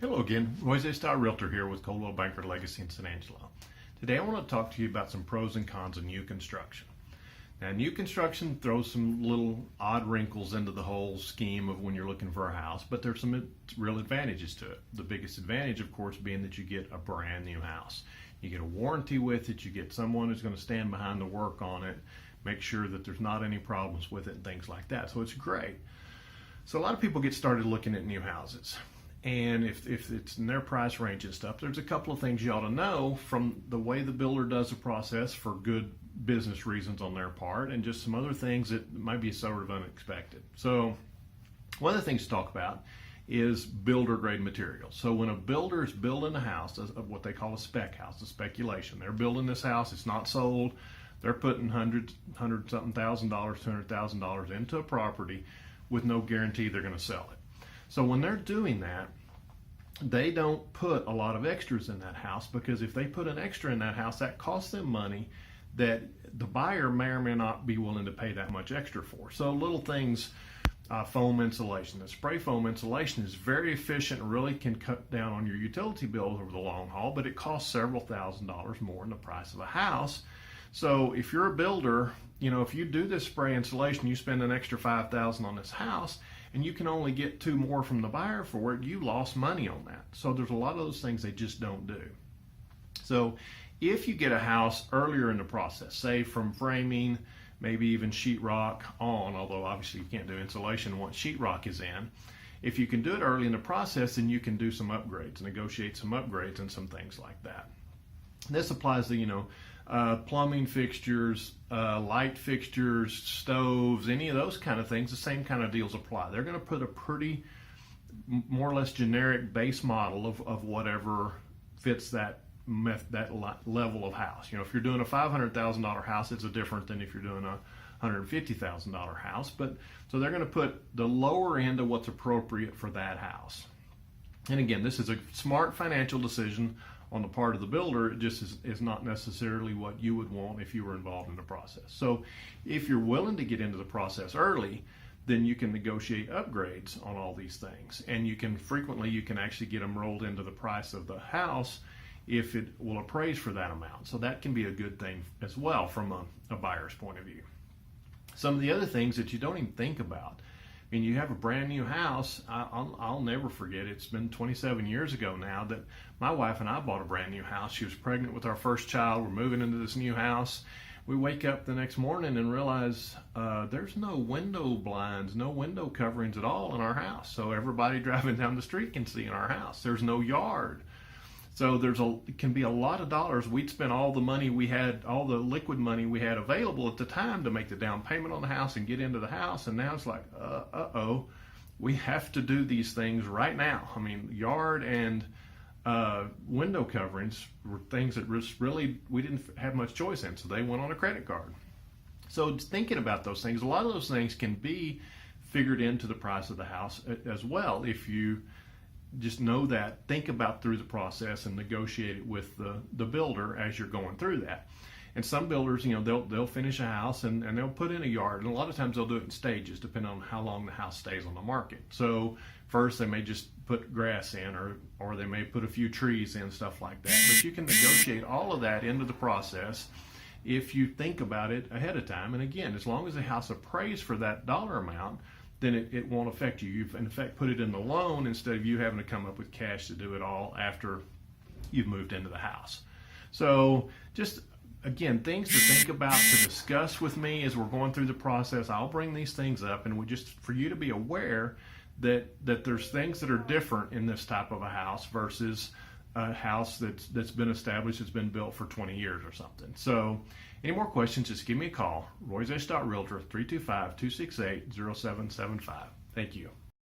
Hello again, RoyZesch.REALTOR here with Coldwell Banker Legacy in San Angelo. Today I want to talk to you about some pros and cons of new construction. Now, new construction throws some little odd wrinkles into the whole scheme of when you're looking for a house, but there's some real advantages to it. The biggest advantage, of course, being that you get a brand new house. You get a warranty with it, you get someone who's going to stand behind the work on it, make sure that there's not any problems with it and things like that. So it's great. So a lot of people get started looking at new houses. And if it's in their price range and stuff, there's a couple of things you ought to know from the way the builder does the process for good business reasons on their part, and just some other things that might be sort of unexpected. So one of the things to talk about is builder grade materials. So when a builder is building a house, what they call a spec house, a speculation, they're building this house, it's not sold, they're putting hundred something thousand dollars, $200,000 into a property with no guarantee they're going to sell it. So when they're doing that, they don't put a lot of extras in that house, because if they put an extra in that house, that costs them money that the buyer may or may not be willing to pay that much extra for. So little things, foam insulation. The spray foam insulation is very efficient and really can cut down on your utility bills over the long haul, but it costs several $1,000s more than the price of a house. So if you're a builder, if you do this spray insulation, you spend an extra $5,000 on this house, and you can only get two more from the buyer for it, you lost money on that. So there's a lot of those things they just don't do. So if you get a house earlier in the process, say from framing, maybe even sheetrock on, although obviously you can't do insulation once sheetrock is in, if you can do it early in the process, then you can do some upgrades, negotiate some upgrades and some things like that. This applies to, plumbing fixtures, light fixtures, stoves, any of those kind of things. The same kind of deals apply. They're going to put a pretty more or less generic base model of whatever fits that level of house. If you're doing a $500,000 house, it's different than if you're doing a $150,000 house. But so they're going to put the lower end of what's appropriate for that house. And again, this is a smart financial decision on the part of the builder. It just is not necessarily what you would want if you were involved in the process. So if you're willing to get into the process early, then you can negotiate upgrades on all these things. And you can actually get them rolled into the price of the house if it will appraise for that amount. So that can be a good thing as well from a buyer's point of view. Some of the other things that you don't even think about, you have a brand new house. I'll never forget, it's been 27 years ago now that my wife and I bought a brand new house. She was pregnant with our first child. We're moving into this new house. We wake up the next morning and realize there's no window blinds, no window coverings at all in our house. So everybody driving down the street can see in our house. There's no yard. So it can be a lot of dollars. We'd spent all the money we had, all the liquid money we had available at the time to make the down payment on the house and get into the house. And now it's like, we have to do these things right now. Yard and window coverings were things that really we didn't have much choice in. So they went on a credit card. So thinking about those things, a lot of those things can be figured into the price of the house as well if you just know that, think about through the process and negotiate it with the builder as you're going through that. And some builders, they'll finish a house and they'll put in a yard, and a lot of times they'll do it in stages depending on how long the house stays on the market. So first they may just put grass in, or they may put a few trees in, stuff like that. But you can negotiate all of that into the process if you think about it ahead of time. And again, as long as the house appraised for that dollar amount, then it won't affect you. You've in effect put it in the loan instead of you having to come up with cash to do it all after you've moved into the house. So just, again, things to think about, to discuss with me as we're going through the process. I'll bring these things up, and for you to be aware that there's things that are different in this type of a house versus a house that's been established, it's been built for 20 years or something. So any more questions, just give me a call. RoyZesch.REALTOR, 325-268-0775. Thank you.